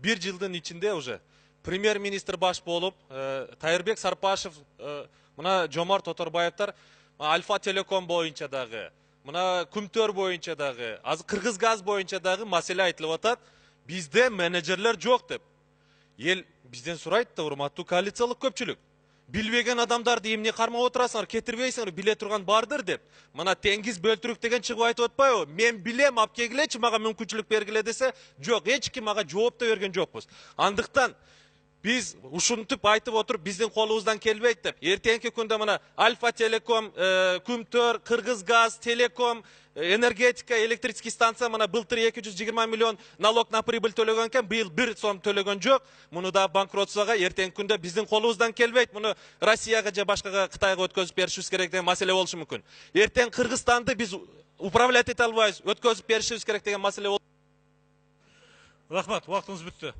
bir жылдын içinde уже премьер-министр баш болып, Тайырбек Сарпашев, мына Жомарт Оторбаевтар Альфа Телеком боюнча дагы, мына Күмтөр боюнча дагы, азыр Кыргыз газ боюнча дагы маселе айтылып атат. Бизде менеджерлер жок деп. Ел бизден сурайт да, урматтуу коалициялык көпчүлүк. Билбеген адамдарды эмне кармап отурасыңар, кетирбейсиңер, биле турган бардыр деп. Мына Теңиз Бөлтүрүк деген чыгып айтып атпайбы? Мен билем, алып келгилечи, мага мүмкүнчүлүк бергиле десе, жок, эч ким мага жооп да берген жокпуз. Андыктан biz ушинтип айтып отуруп, биздин колубуздан келбейт деп. Эртеңки күндө мына Альфа Телеком, Күмтөр, Кыргыз газ, Телеком, энергетика, электрический станция мына былтыр 220 миллион налог на прибыль төлөгөн экен, быйыл 1 сом төлөгөн жок. Муну да банкротствого эртеңки күндө биздин колубуздан келбейт. Муну Россияга же башкага Кытайга өткөзүп беришибиз керек деген маселе болушу мүмкүн. Эртең Кыргызстанды биз управлять эте албайбыз, өткөзүп беришибиз керек деген маселе болушу. Рахмат, вакытыңыз бүтті.